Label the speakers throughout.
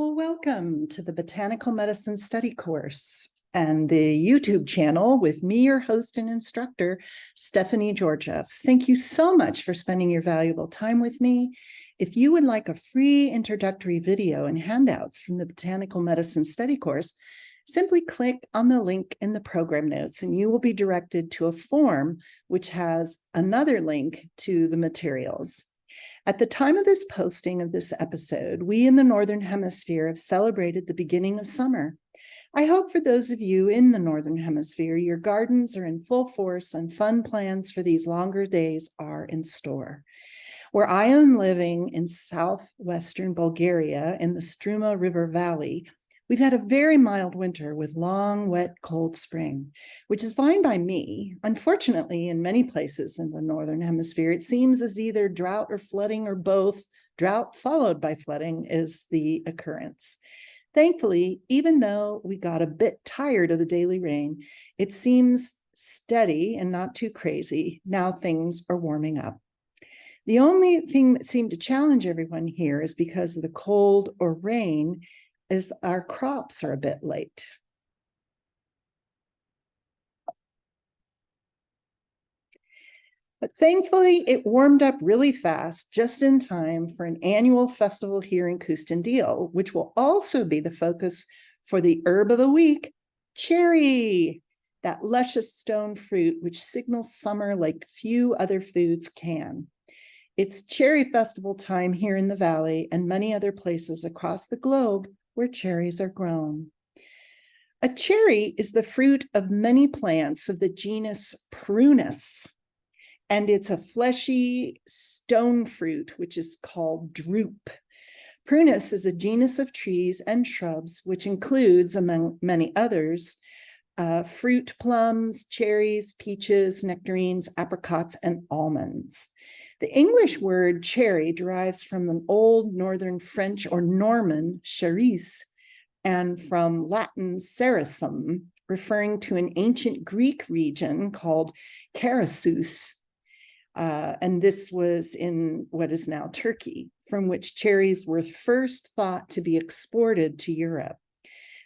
Speaker 1: Well, welcome to the Botanical Medicine Study course and the YouTube channel with me, your host and instructor, Stephanie Georgia. Thank you so much for spending your valuable time with me. If you would like a free introductory video and handouts from the Botanical Medicine Study course, simply click on the link in the program notes and you will be directed to a form which has another link to the materials. At the time of this posting of this episode, we in the Northern Hemisphere have celebrated the beginning of summer. I hope for those of you in the Northern Hemisphere, your gardens are in full force and fun plans for these longer days are in store. Where I am living in southwestern Bulgaria in the Struma River Valley, we've had a very mild winter with long, wet, cold spring, which is fine by me. Unfortunately, in many places in the Northern Hemisphere, it seems as either drought or flooding or both, drought followed by flooding is the occurrence. Thankfully, even though we got a bit tired of the daily rain, it seems steady and not too crazy. Now things are warming up. The only thing that seemed to challenge everyone here is because of the cold or rain is our crops are a bit late. But thankfully, it warmed up really fast, just in time for an annual festival here in Kustendil, which will also be the focus for the herb of the week, cherry, that luscious stone fruit which signals summer like few other foods can. It's cherry festival time here in the valley and many other places across the globe where cherries are grown. A cherry is the fruit of many plants of the genus Prunus, and it's a fleshy stone fruit, which is called drupe. Prunus is a genus of trees and shrubs, which includes, among many others, fruit plums, cherries, peaches, nectarines, apricots, and almonds. The English word cherry derives from an old Northern French or Norman cherise and from Latin cericum, referring to an ancient Greek region called Karasus. And this was in what is now Turkey, from which cherries were first thought to be exported to Europe.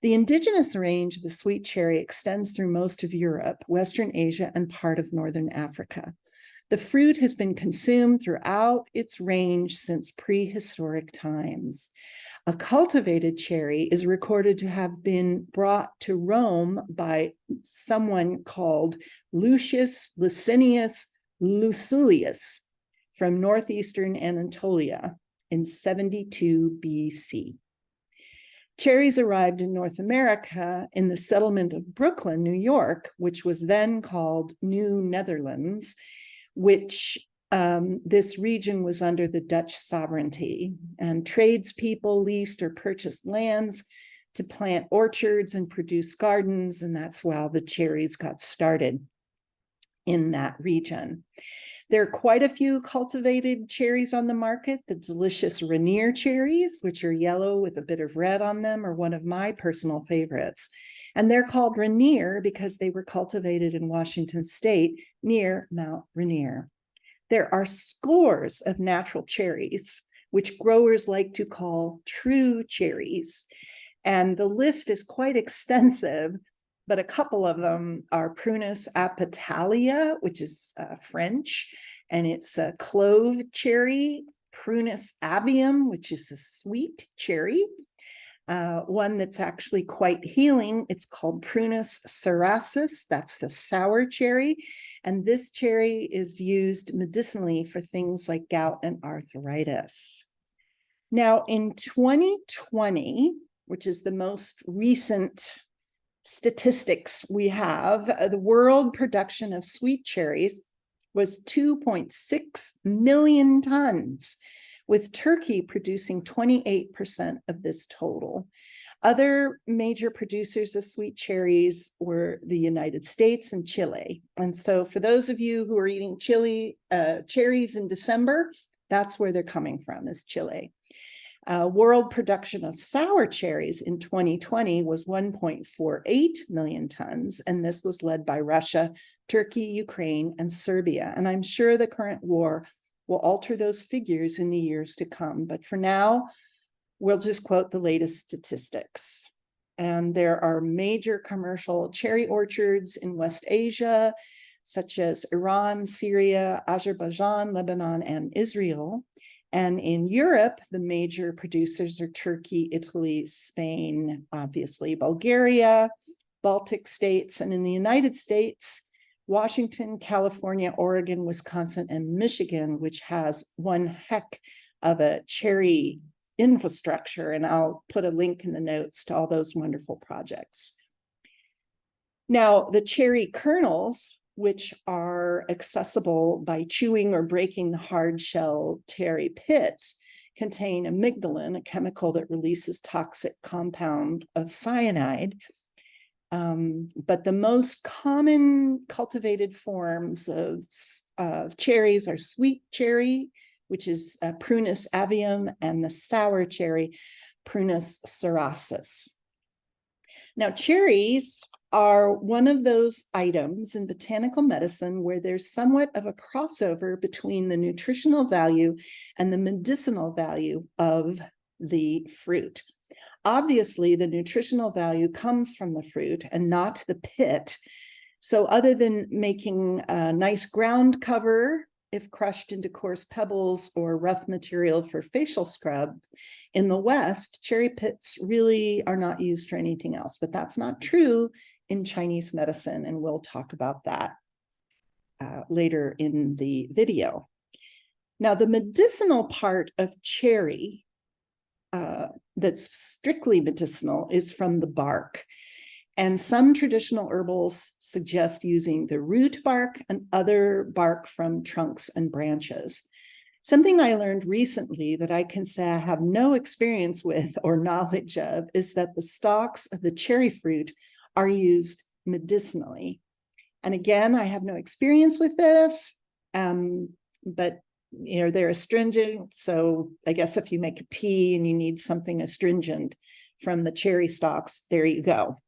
Speaker 1: The indigenous range of the sweet cherry extends through most of Europe, Western Asia, and part of Northern Africa. The fruit has been consumed throughout its range since prehistoric times. A cultivated cherry is recorded to have been brought to Rome by someone called Lucius Licinius Lucullus from northeastern Anatolia in 72 BC. Cherries arrived in North America in the settlement of Brooklyn, New York, which was then called New Netherlands, which this region was under the Dutch sovereignty, and tradespeople leased or purchased lands to plant orchards and produce gardens, and that's how the cherries got started in that region. There are quite a few cultivated cherries on the market. The delicious Rainier cherries, which are yellow with a bit of red on them, are one of my personal favorites. And they're called Rainier because they were cultivated in Washington State near Mount Rainier. There are scores of natural cherries, which growers like to call true cherries. And the list is quite extensive, but a couple of them are Prunus apetalia, which is French, and it's a clove cherry, Prunus avium, which is a sweet cherry, one that's actually quite healing. It's called Prunus cerasus, that's the sour cherry, and this cherry is used medicinally for things like gout and arthritis. Now, in 2020, which is the most recent statistics we have, the world production of sweet cherries was 2.6 million tons, with Turkey producing 28% of this total. Other major producers of sweet cherries were the United States and Chile. And so for those of you who are eating cherries in December, that's where they're coming from, is Chile. World production of sour cherries in 2020 was 1.48 million tons, and this was led by Russia, Turkey, Ukraine, and Serbia. And I'm sure the current war will alter those figures in the years to come. But for now, We'll just quote the latest statistics. And there are major commercial cherry orchards in West Asia, such as Iran, Syria, Azerbaijan, Lebanon, and Israel. And in Europe, the major producers are Turkey, Italy, Spain, obviously, Bulgaria, Baltic states, and in the United States, Washington, California, Oregon, Wisconsin, and Michigan, which has one heck of a cherry infrastructure. And I'll put a link in the notes to all those wonderful projects. Now, the cherry kernels, which are accessible by chewing or breaking the hard shell cherry pits, contain amygdalin, a chemical that releases toxic compound of cyanide. But the most common cultivated forms of cherries are sweet cherry, which is Prunus avium, and the sour cherry, Prunus cerasus. Now, cherries are one of those items in botanical medicine where there's somewhat of a crossover between the nutritional value and the medicinal value of the fruit. Obviously, the nutritional value comes from the fruit and not the pit. So other than making a nice ground cover, if crushed into coarse pebbles or rough material for facial scrubs, in the West, cherry pits really are not used for anything else. But that's not true in Chinese medicine, and we'll talk about that later in the video. Now, the medicinal part of cherry that's strictly medicinal is from the bark. And some traditional herbals suggest using the root bark and other bark from trunks and branches. Something I learned recently that I can say I have no experience with or knowledge of is that the stalks of the cherry fruit are used medicinally. And again, I have no experience with this, but they're astringent. So I guess if you make a tea and you need something astringent from the cherry stalks, there you go.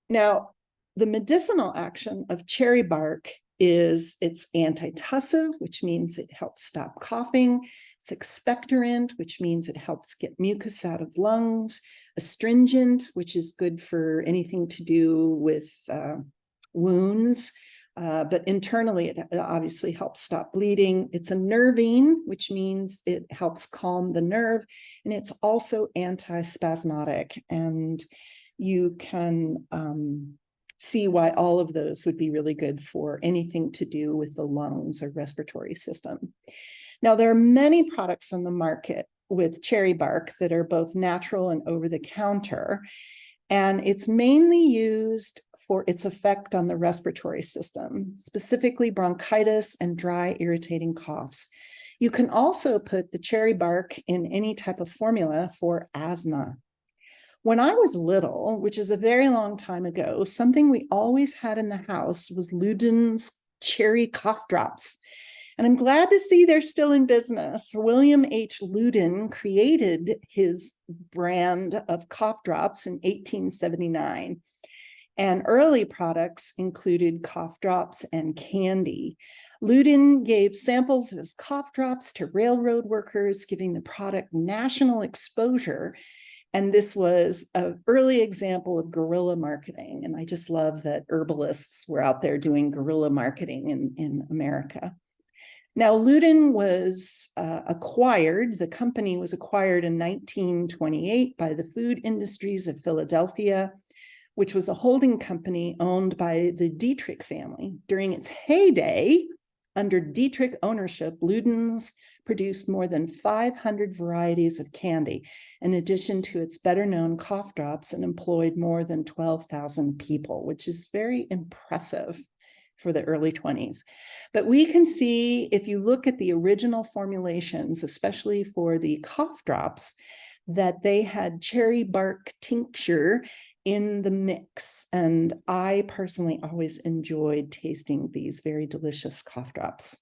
Speaker 1: Now, the medicinal action of cherry bark is it's antitussive, which means it helps stop coughing. It's expectorant, which means it helps get mucus out of lungs. Astringent, which is good for anything to do with wounds. But internally, it obviously helps stop bleeding. It's a nervine, which means it helps calm the nerve. And it's also antispasmodic. And you can see why all of those would be really good for anything to do with the lungs or respiratory system. Now, there are many products on the market with cherry bark that are both natural and over-the-counter. And it's mainly used for its effect on the respiratory system, specifically bronchitis and dry, irritating coughs. You can also put the cherry bark in any type of formula for asthma. When I was little, which is a very long time ago, something we always had in the house was Luden's cherry cough drops. And I'm glad to see they're still in business. William H. Luden created his brand of cough drops in 1879. And early products included cough drops and candy. Luden gave samples of his cough drops to railroad workers, giving the product national exposure. And this was an early example of guerrilla marketing. And I just love that herbalists were out there doing guerrilla marketing in America. Now, Luden was acquired. The company was acquired in 1928 by the Food Industries of Philadelphia, which was a holding company owned by the Dietrich family. During its heyday, under Dietrich ownership, Luden's produced more than 500 varieties of candy, in addition to its better-known cough drops, and employed more than 12,000 people, which is very impressive for the early 20s. But we can see, if you look at the original formulations, especially for the cough drops, that they had cherry bark tincture in the mix. And I personally always enjoyed tasting these very delicious cough drops.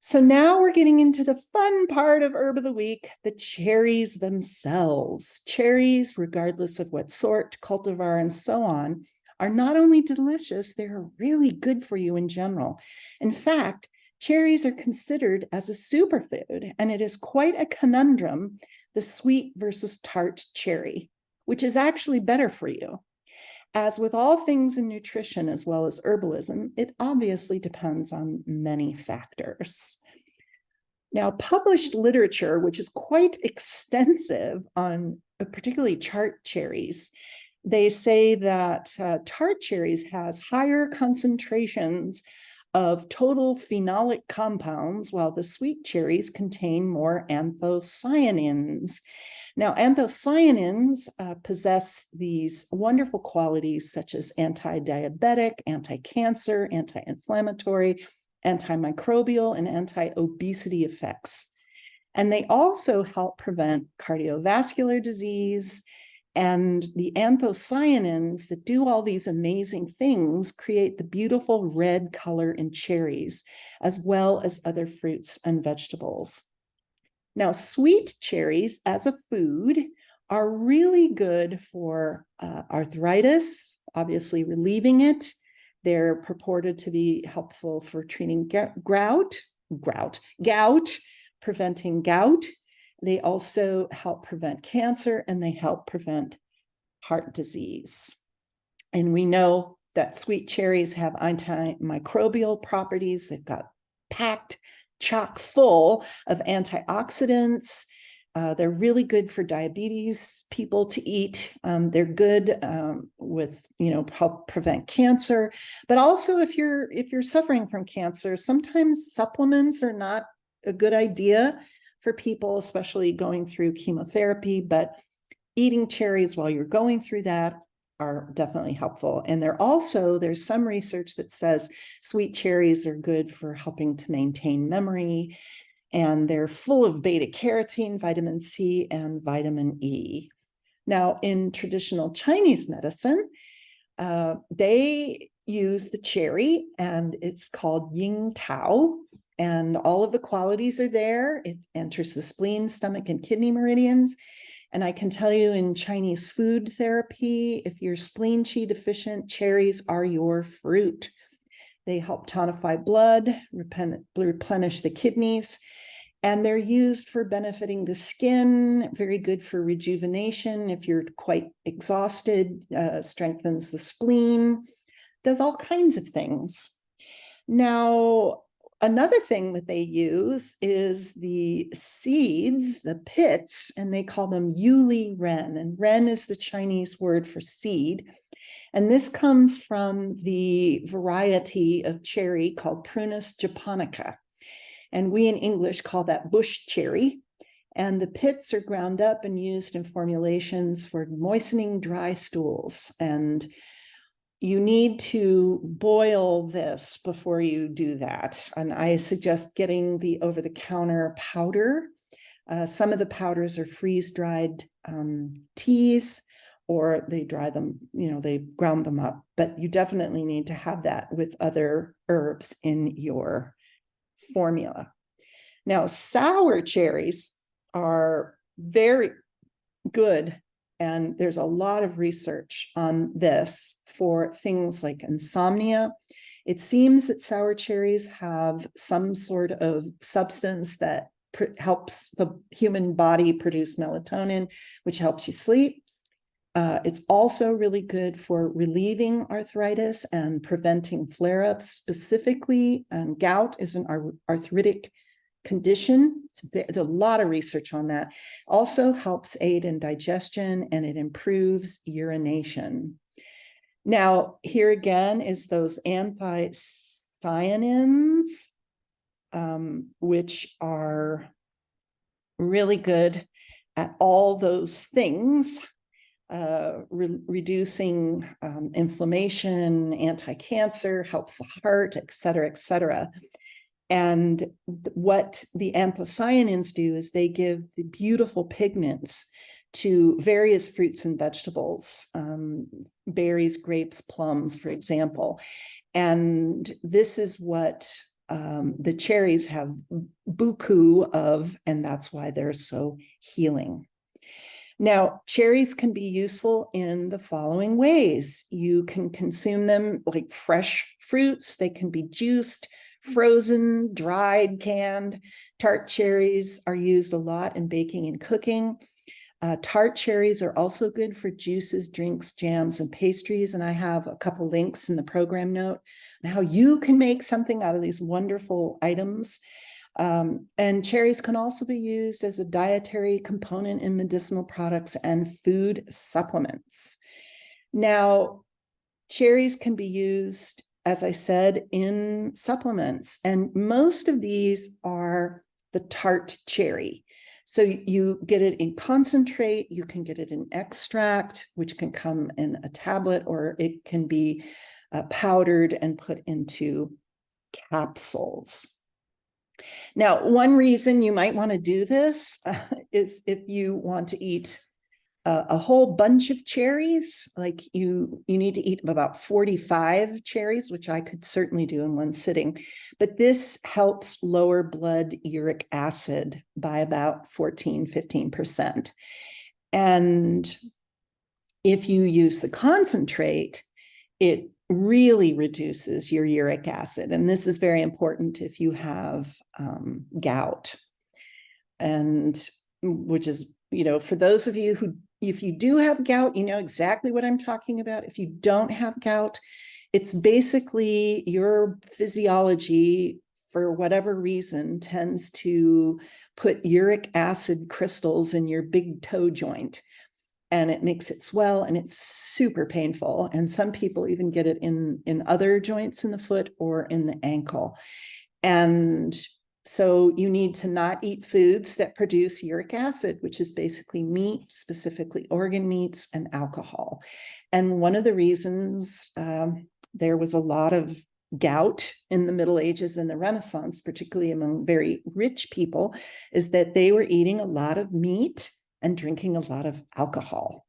Speaker 1: So now we're getting into the fun part of Herb of the Week, the cherries themselves. Cherries, regardless of what sort, cultivar, and so on, are not only delicious, they're really good for you in general. In fact, Cherries are considered as a superfood, and it is quite a conundrum, the sweet versus tart cherry, which is actually better for you. As with all things in nutrition as well as herbalism, it obviously depends on many factors. Now, published literature, which is quite extensive on particularly tart cherries, they say that tart cherries has higher concentrations of total phenolic compounds, while the sweet cherries contain more anthocyanins. Now, anthocyanins possess these wonderful qualities such as anti-diabetic, anti-cancer, anti-inflammatory, antimicrobial, and anti-obesity effects. And they also help prevent cardiovascular disease. And the anthocyanins that do all these amazing things create the beautiful red color in cherries, as well as other fruits and vegetables. Now, sweet cherries as a food are really good for arthritis, obviously relieving it. They're purported to be helpful for treating gout, preventing gout. They also help prevent cancer, and they help prevent heart disease. And we know that sweet cherries have antimicrobial properties. They've got packed chock full of antioxidants. They're really good for diabetes people to eat. They're good with, help prevent cancer. But also, if you're suffering from cancer, sometimes supplements are not a good idea for people, especially going through chemotherapy. But eating cherries while you're going through that are definitely helpful. And there's some research that says sweet cherries are good for helping to maintain memory, and they're full of beta carotene, vitamin C, and vitamin E. Now, in traditional Chinese medicine, they use the cherry, and it's called Ying Tao, and all of the qualities are there. It enters the spleen, stomach, and kidney meridians. And I can tell you, in Chinese food therapy, if you're spleen qi deficient, cherries are your fruit. They help tonify blood, replenish the kidneys, and they're used for benefiting the skin, very good for rejuvenation. If you're quite exhausted, strengthens the spleen, does all kinds of things. Now, another thing that they use is the seeds, the pits, and they call them yuli ren. And ren is the Chinese word for seed. And this comes from the variety of cherry called Prunus japonica. And we in English call that bush cherry. And the pits are ground up and used in formulations for moistening dry stools. And you need to boil this before you do that. And I suggest getting the over-the-counter powder. Some of the powders are freeze-dried teas, or they dry them, they ground them up. But you definitely need to have that with other herbs in your formula. Now, sour cherries are very good, and there's a lot of research on this for things like insomnia. It seems that sour cherries have some sort of substance that helps the human body produce melatonin, which helps you sleep. It's also really good for relieving arthritis and preventing flare-ups. Specifically, gout is an arthritic condition. There's a lot of research on that. Also helps aid in digestion, and it improves urination. Now, here again is those anthocyanins, which are really good at all those things. Reducing inflammation, anti-cancer, helps the heart, et cetera, et cetera. And what the anthocyanins do is they give the beautiful pigments to various fruits and vegetables, berries, grapes, plums, for example. And this is what the cherries have buku of, and that's why they're so healing. Now, cherries can be useful in the following ways. You can consume them like fresh fruits. They can be juiced, frozen, dried, canned. Tart cherries are used a lot in baking and cooking. Tart cherries are also good for juices, drinks, jams, and pastries. And I have a couple links in the program note on how you can make something out of these wonderful items. And cherries can also be used as a dietary component in medicinal products and food supplements. Now, cherries can be used, as I said, in supplements, and most of these are the tart cherry. So you get it in concentrate, you can get it in extract, which can come in a tablet, or it can be powdered and put into capsules. Now, one reason you might want to do this is if you want to eat a whole bunch of cherries, like you need to eat about 45 cherries, which I could certainly do in one sitting. But this helps lower blood uric acid by about 14-15%. And if you use the concentrate, it really reduces your uric acid. And this is very important if you have gout. And which is, for those of you who, if you do have gout, you know exactly what I'm talking about. If you don't have gout, it's basically your physiology, for whatever reason, tends to put uric acid crystals in your big toe joint, and it makes it swell, and it's super painful. And some people even get it in other joints in the foot or in the ankle. And so you need to not eat foods that produce uric acid, which is basically meat, specifically organ meats, and alcohol. And one of the reasons there was a lot of gout in the Middle Ages and the Renaissance, particularly among very rich people, is that they were eating a lot of meat and drinking a lot of alcohol.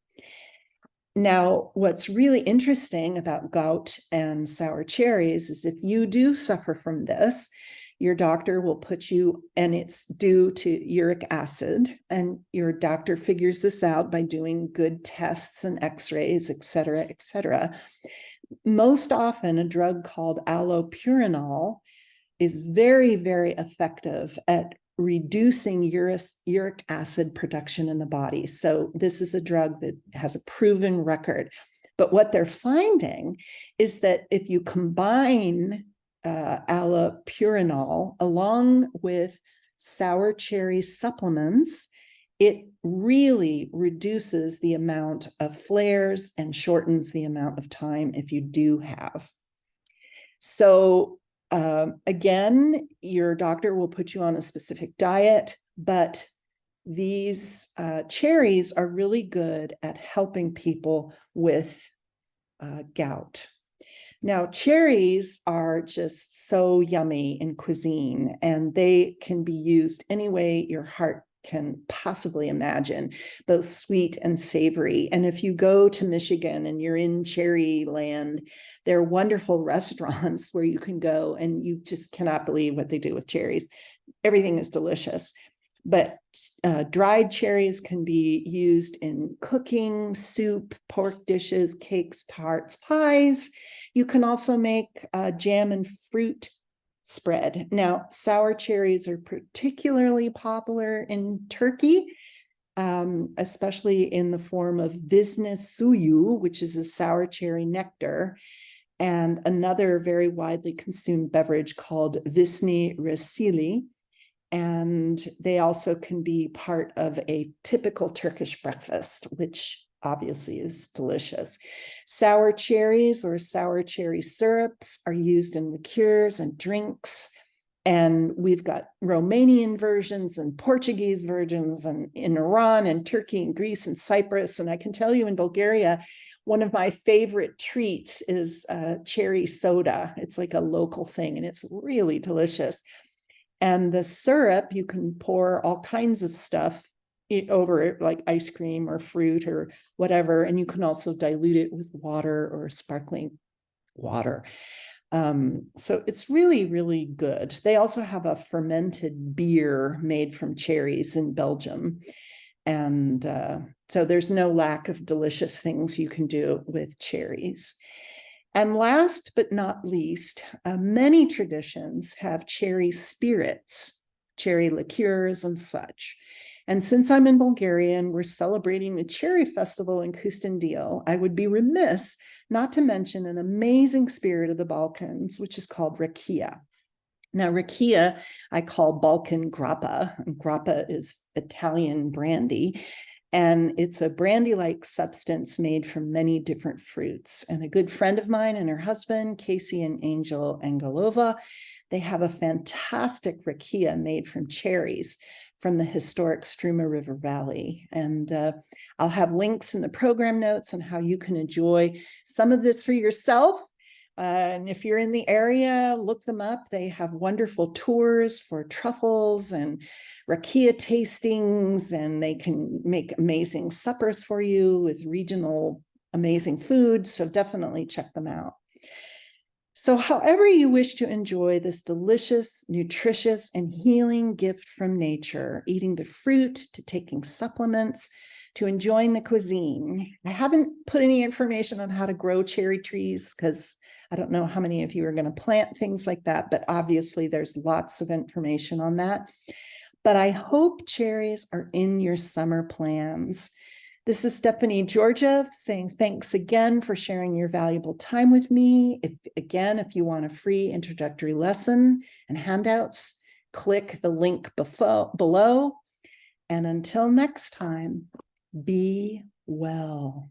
Speaker 1: Now, what's really interesting about gout and sour cherries is if you do suffer from this, your doctor will put you, and it's due to uric acid, and your doctor figures this out by doing good tests and x-rays, et cetera, et cetera. Most often, a drug called allopurinol is very, very effective at reducing uric acid production in the body. So this is a drug that has a proven record. But what they're finding is that if you combine allopurinol along with sour cherry supplements, it really reduces the amount of flares and shortens the amount of time if you do have. So again, your doctor will put you on a specific diet, but these cherries are really good at helping people with gout. Now, cherries are just so yummy in cuisine, and they can be used any way your heart can possibly imagine, both sweet and savory. And if you go to Michigan and you're in cherry land, there are wonderful restaurants where you can go and you just cannot believe what they do with cherries. Everything is delicious. But dried cherries can be used in cooking, soup, pork dishes, cakes, tarts, pies. You can also make jam and fruit spread. Now, sour cherries are particularly popular in Turkey, especially in the form of visne suyu, which is a sour cherry nectar, and another very widely consumed beverage called visne resili. And they also can be part of a typical Turkish breakfast, which obviously is delicious. Sour cherries or sour cherry syrups are used in liqueurs and drinks. And we've got Romanian versions and Portuguese versions, and in Iran and Turkey and Greece and Cyprus. And I can tell you in Bulgaria, one of my favorite treats is cherry soda. It's like a local thing, and it's really delicious. And the syrup, you can pour all kinds of stuff over it, like ice cream or fruit or whatever. And you can also dilute it with water or sparkling water. So it's really, really good. They also have a fermented beer made from cherries in Belgium. And so there's no lack of delicious things you can do with cherries. And last but not least, many traditions have cherry spirits, cherry liqueurs, and such. And since I'm in Bulgaria and we're celebrating the Cherry Festival in Kustendil, I would be remiss not to mention an amazing spirit of the Balkans, which is called rakia. Now, rakia, I call Balkan grappa. Grappa is Italian brandy. And it's a brandy-like substance made from many different fruits. And a good friend of mine and her husband, Casey and Angel Angelova, they have a fantastic rakia made from cherries from the historic Struma River Valley. And I'll have links in the program notes on how you can enjoy some of this for yourself. And if you're in the area, look them up. They have wonderful tours for truffles and rakia tastings, and they can make amazing suppers for you with regional amazing food. So definitely check them out. So however you wish to enjoy this delicious, nutritious, and healing gift from nature, eating the fruit to taking supplements, to enjoying the cuisine. I haven't put any information on how to grow cherry trees because I don't know how many of you are going to plant things like that, but obviously there's lots of information on that. But I hope cherries are in your summer plans. This is Stephanie Georgiev saying thanks again for sharing your valuable time with me. If you want a free introductory lesson and handouts, click the link below. And until next time, be well.